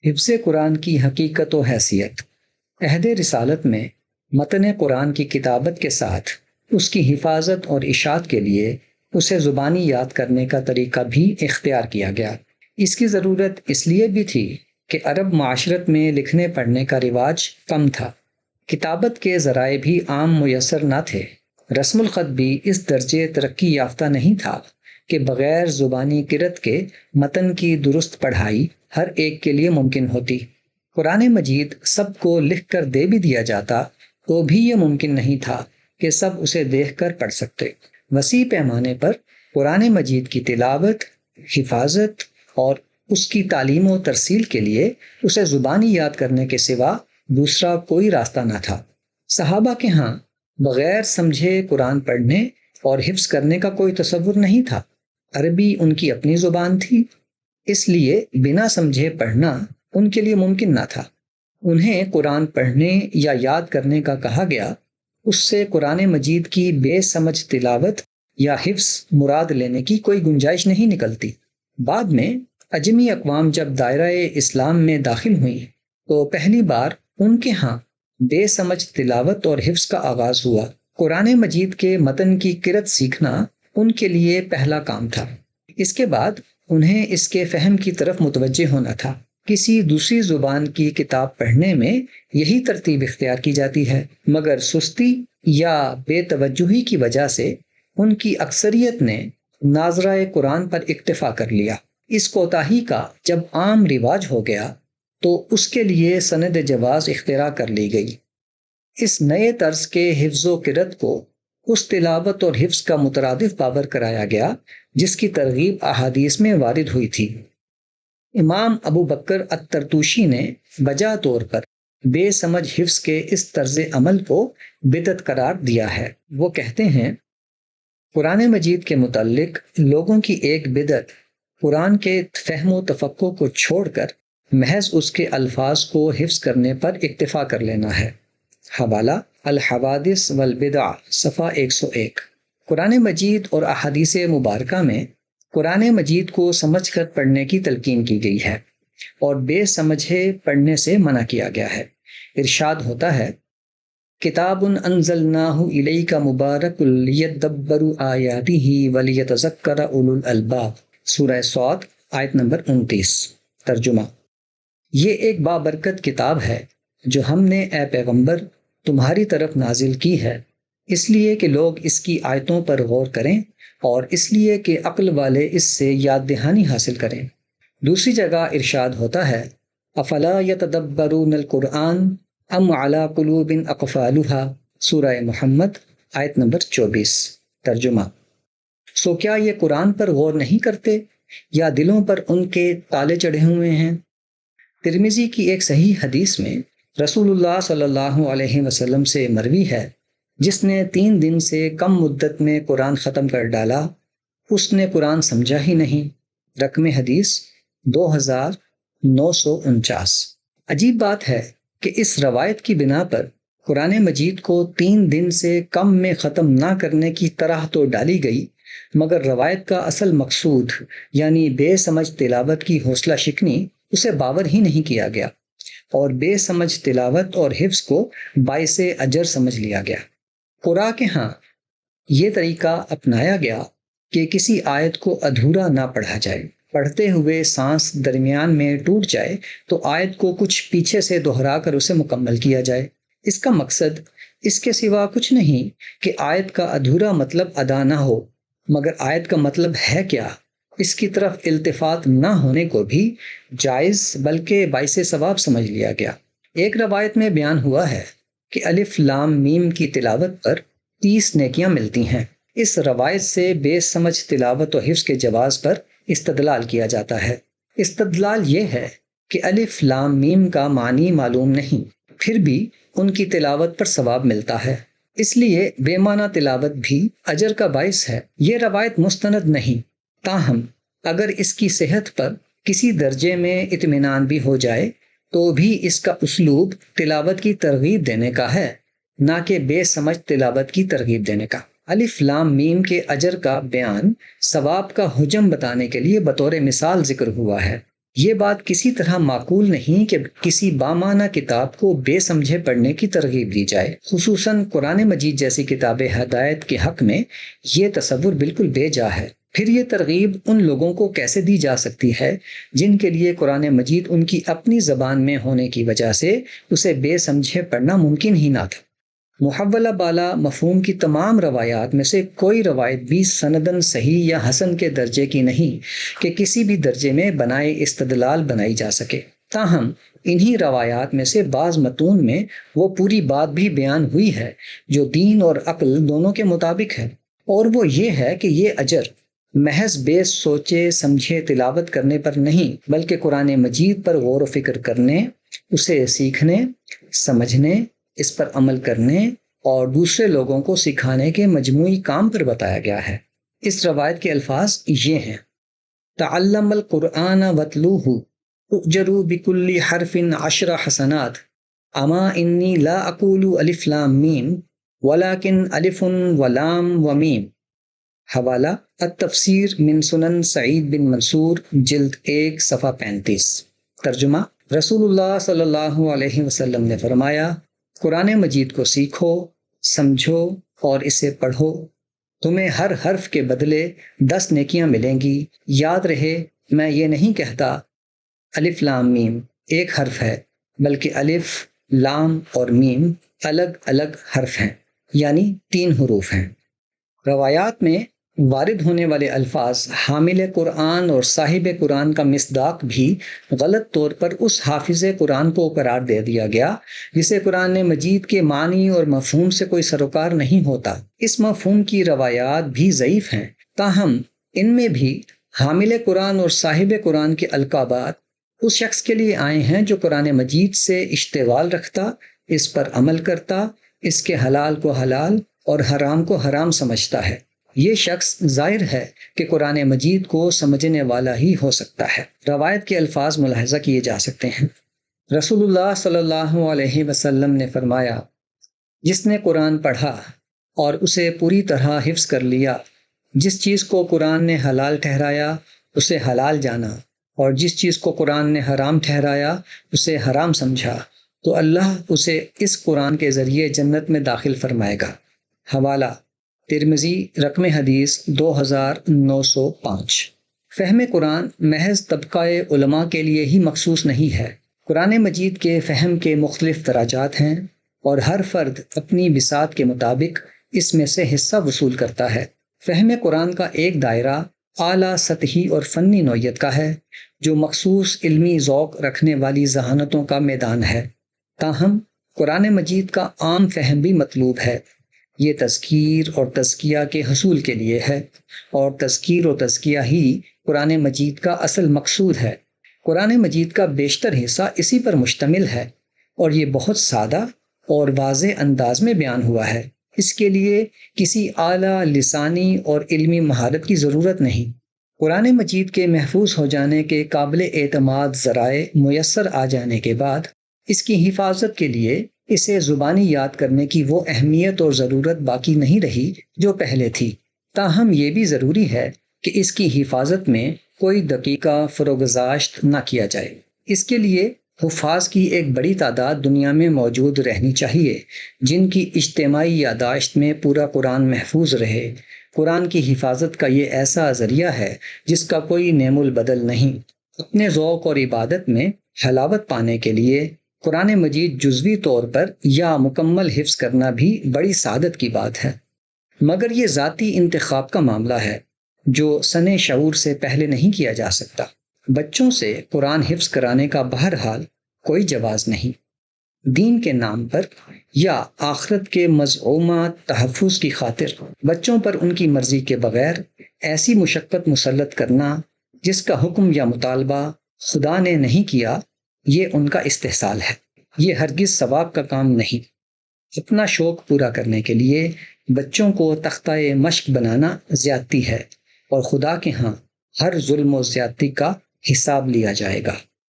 حفظ قرآن کی حقیقت و حیثیت۔ عہد رسالت میں متن قرآن کی کتابت کے ساتھ اس کی حفاظت اور اشاعت کے لیے اسے زبانی یاد کرنے کا طریقہ بھی اختیار کیا گیا۔ اس کی ضرورت اس لیے بھی تھی کہ عرب معاشرت میں لکھنے پڑھنے کا رواج کم تھا، کتابت کے ذرائع بھی عام میسر نہ تھے، رسم الخط بھی اس درجے ترقی یافتہ نہیں تھا کہ بغیر زبانی قرأت کے متن کی درست پڑھائی ہر ایک کے لیے ممکن ہوتی۔ قرآن مجید سب کو لکھ کر دے بھی دیا جاتا تو بھی یہ ممکن نہیں تھا کہ سب اسے دیکھ کر پڑھ سکتے۔ وسیع پیمانے پر قرآن مجید کی تلاوت، حفاظت اور اس کی تعلیم و ترسیل کے لیے اسے زبانی یاد کرنے کے سوا دوسرا کوئی راستہ نہ تھا۔ صحابہ کے ہاں بغیر سمجھے قرآن پڑھنے اور حفظ کرنے کا کوئی تصور نہیں تھا۔ عربی ان کی اپنی زبان تھی، اس لیے بنا سمجھے پڑھنا ان کے لیے ممکن نہ تھا۔ انہیں قرآن پڑھنے یا یاد کرنے کا کہا گیا، اس سے قرآن مجید کی بے سمجھ تلاوت یا حفظ مراد لینے کی کوئی گنجائش نہیں نکلتی۔ بعد میں عجمی اقوام جب دائرہ اسلام میں داخل ہوئیں تو پہلی بار ان کے ہاں بے سمجھ تلاوت اور حفظ کا آغاز ہوا۔ قرآن مجید کے متن کی قرأت سیکھنا ان کے لیے پہلا کام تھا۔ اس کے بعد انہیں اس کے فہم کی طرف متوجہ ہونا تھا۔ کسی دوسری زبان کی کتاب پڑھنے میں یہی ترتیب اختیار کی جاتی ہے، مگر سستی یا بے توجہی کی وجہ سے ان کی اکثریت نے ناظرہ قرآن پر اکتفا کر لیا۔ اس کوتاہی کا جب عام رواج ہو گیا تو اس کے لیے سند جواز اختراع کر لی گئی۔ اس نئے طرز کے حفظ و قرأت کو اس تلاوت اور حفظ کا مترادف باور کرایا گیا جس کی ترغیب احادیث میں وارد ہوئی تھی۔ امام ابو بکر الطرطوشی نے بجا طور پر بے سمجھ حفظ کے اس طرز عمل کو بدعت قرار دیا ہے۔ وہ کہتے ہیں، قرآن مجید کے متعلق لوگوں کی ایک بدعت قرآن کے فہم و تفقہ کو چھوڑ کر محض اس کے الفاظ کو حفظ کرنے پر اکتفا کر لینا ہے۔ حوالہ الحوادث والبدع صفحہ 101۔ قرآن مجید اور احادیث مبارکہ میں قرآن مجید کو سمجھ کر پڑھنے کی تلقین کی گئی ہے اور بے سمجھے پڑھنے سے منع کیا گیا ہے۔ ارشاد ہوتا ہے، کتاب انزلناہ الیک مبارک لیدبروا آیاتہ ولیتذکر اولو الالباب، سورہ صاد آیت نمبر 29۔ ترجمہ: یہ ایک بابرکت کتاب ہے جو ہم نے اے پیغمبر تمہاری طرف نازل کی ہے، اس لیے کہ لوگ اس کی آیتوں پر غور کریں اور اس لیے کہ عقل والے اس سے یاد دہانی حاصل کریں۔ دوسری جگہ ارشاد ہوتا ہے، افلا یتدبرون القرآن ام علی قلوب اقفالها، سورہ محمد آیت نمبر 24۔ ترجمہ: سو کیا یہ قرآن پر غور نہیں کرتے یا دلوں پر ان کے تالے چڑھے ہوئے ہیں؟ ترمذی کی ایک صحیح حدیث میں رسول اللہ صلی اللہ علیہ وسلم سے مروی ہے، جس نے 3 دن سے کم مدت میں قرآن ختم کر ڈالا، اس نے قرآن سمجھا ہی نہیں۔ رقم حدیث 2949۔ عجیب بات ہے کہ اس روایت کی بنا پر قرآن مجید کو 3 دن سے کم میں ختم نہ کرنے کی طرح تو ڈالی گئی، مگر روایت کا اصل مقصود یعنی بے سمجھ تلاوت کی حوصلہ شکنی اسے باور ہی نہیں کیا گیا اور بے سمجھ تلاوت اور حفظ کو باعث اجر سمجھ لیا گیا۔ قرآن کے ہاں یہ طریقہ اپنایا گیا کہ کسی آیت کو ادھورا نہ پڑھا جائے، پڑھتے ہوئے سانس درمیان میں ٹوٹ جائے تو آیت کو کچھ پیچھے سے دہرا کر اسے مکمل کیا جائے۔ اس کا مقصد اس کے سوا کچھ نہیں کہ آیت کا ادھورا مطلب ادا نہ ہو، مگر آیت کا مطلب ہے کیا، اس کی طرف التفات نہ ہونے کو بھی جائز بلکہ باعث ثواب سمجھ لیا گیا۔ ایک روایت میں بیان ہوا ہے کہ الف لام میم کی تلاوت پر 30 نیکیاں ملتی ہیں۔ اس روایت سے بے سمجھ تلاوت و حفظ کے جواز پر استدلال کیا جاتا ہے۔ استدلال یہ ہے کہ الف لام میم کا معنی معلوم نہیں، پھر بھی ان کی تلاوت پر ثواب ملتا ہے، اس لیے بے معنی تلاوت بھی اجر کا باعث ہے۔ یہ روایت مستند نہیں، تاہم اگر اس کی صحت پر کسی درجے میں اطمینان بھی ہو جائے تو بھی اس کا اسلوب تلاوت کی ترغیب دینے کا ہے، نہ کہ بے سمجھ تلاوت کی ترغیب دینے کا۔ الف لام میم کے اجر کا بیان ثواب کا حجم بتانے کے لیے بطور مثال ذکر ہوا ہے۔ یہ بات کسی طرح معقول نہیں کہ کسی بامعنی کتاب کو بے سمجھے پڑھنے کی ترغیب دی جائے، خصوصاً قرآن مجید جیسی کتاب ہدایت کے حق میں یہ تصور بالکل بے جا ہے۔ پھر یہ ترغیب ان لوگوں کو کیسے دی جا سکتی ہے جن کے لیے قرآن مجید ان کی اپنی زبان میں ہونے کی وجہ سے اسے بے سمجھے پڑھنا ممکن ہی نہ تھا۔ محولہ بالا مفہوم کی تمام روایات میں سے کوئی روایت بھی سندن صحیح یا حسن کے درجے کی نہیں کہ کسی بھی درجے میں بنائے استدلال بنائی جا سکے۔ تاہم انہی روایات میں سے بعض متون میں وہ پوری بات بھی بیان ہوئی ہے جو دین اور عقل دونوں کے مطابق ہے، اور وہ یہ ہے کہ یہ اجر محض بے سوچے سمجھے تلاوت کرنے پر نہیں بلکہ قرآن مجید پر غور و فکر کرنے، اسے سیکھنے، سمجھنے، اس پر عمل کرنے اور دوسرے لوگوں کو سکھانے کے مجموعی کام پر بتایا گیا ہے۔ اس روایت کے الفاظ یہ ہیں: تعلم القرآن واتلوہ تؤجروا بکل حرف 10 حسنات اما انی لا اقول الف لام میم ولکن الف ولام ومیم۔ حوالہ التفسیر من سنن سعید بن منصور، جلد 1 صفحہ 35۔ ترجمہ: رسول اللہ صلی اللہ علیہ وسلم نے فرمایا، قرآن مجید کو سیکھو، سمجھو اور اسے پڑھو، تمہیں ہر حرف کے بدلے 10 نیکیاں ملیں گی۔ یاد رہے، میں یہ نہیں کہتا الف لام میم ایک حرف ہے، بلکہ الف، لام اور میم الگ الگ حرف ہیں، یعنی 3 حروف ہیں۔ روایات میں وارد ہونے والے الفاظ حامل قرآن اور صاحب قرآن کا مصداق بھی غلط طور پر اس حافظ قرآن کو قرار دے دیا گیا جسے قرآن مجید کے معنی اور مفہوم سے کوئی سروکار نہیں ہوتا۔ اس مفہوم کی روایات بھی ضعیف ہیں، تاہم ان میں بھی حامل قرآن اور صاحب قرآن کے القابات اس شخص کے لیے آئے ہیں جو قرآن مجید سے اشتغال رکھتا، اس پر عمل کرتا، اس کے حلال کو حلال اور حرام کو حرام سمجھتا ہے۔ یہ شخص ظاہر ہے کہ قرآن مجید کو سمجھنے والا ہی ہو سکتا ہے۔ روایت کے الفاظ ملاحظہ کیے جا سکتے ہیں۔ رسول اللہ صلی اللہ علیہ وسلم نے فرمایا، جس نے قرآن پڑھا اور اسے پوری طرح حفظ کر لیا، جس چیز کو قرآن نے حلال ٹھہرایا اسے حلال جانا، اور جس چیز کو قرآن نے حرام ٹھہرایا اسے حرام سمجھا، تو اللہ اسے اس قرآن کے ذریعے جنت میں داخل فرمائے گا۔ حوالہ ترمذی، رقم حدیث 2905۔ فہم قرآن محض طبقہ علماء کے لیے ہی مخصوص نہیں ہے۔ قرآن مجید کے فہم کے مختلف درجات ہیں اور ہر فرد اپنی بساط کے مطابق اس میں سے حصہ وصول کرتا ہے۔ فہم قرآن کا ایک دائرہ اعلیٰ سطحی اور فنی نوعیت کا ہے جو مخصوص علمی ذوق رکھنے والی ذہانتوں کا میدان ہے۔ تاہم قرآن مجید کا عام فہم بھی مطلوب ہے۔ یہ تذکیر اور تزکیہ کے حصول کے لیے ہے، اور تذکیر و تزکیہ ہی قرآن مجید کا اصل مقصود ہے۔ قرآن مجید کا بیشتر حصہ اسی پر مشتمل ہے، اور یہ بہت سادہ اور واضح انداز میں بیان ہوا ہے۔ اس کے لیے کسی اعلیٰ لسانی اور علمی مہارت کی ضرورت نہیں۔ قرآن مجید کے محفوظ ہو جانے کے قابل اعتماد ذرائع میسر آ جانے کے بعد اس کی حفاظت کے لیے اسے زبانی یاد کرنے کی وہ اہمیت اور ضرورت باقی نہیں رہی جو پہلے تھی۔ تاہم یہ بھی ضروری ہے کہ اس کی حفاظت میں کوئی دقیقہ فروگزاشت نہ کیا جائے۔ اس کے لیے حفاظ کی ایک بڑی تعداد دنیا میں موجود رہنی چاہیے جن کی اجتماعی یادداشت میں پورا قرآن محفوظ رہے۔ قرآن کی حفاظت کا یہ ایسا ذریعہ ہے جس کا کوئی نعم البدل نہیں۔ اپنے ذوق اور عبادت میں حلاوت پانے کے لیے قرآن مجید جزوی طور پر یا مکمل حفظ کرنا بھی بڑی سعادت کی بات ہے، مگر یہ ذاتی انتخاب کا معاملہ ہے جو سن شعور سے پہلے نہیں کیا جا سکتا۔ بچوں سے قرآن حفظ کرانے کا بہرحال کوئی جواز نہیں۔ دین کے نام پر یا آخرت کے مزعومہ تحفظ کی خاطر بچوں پر ان کی مرضی کے بغیر ایسی مشقت مسلط کرنا جس کا حکم یا مطالبہ خدا نے نہیں کیا، یہ ان کا استحصال ہے۔ یہ ہرگز ثواب کا کام نہیں۔ اپنا شوق پورا کرنے کے لیے بچوں کو تختہ مشق بنانا زیادتی ہے، اور خدا کے ہاں ہر ظلم و زیادتی کا حساب لیا جائے گا۔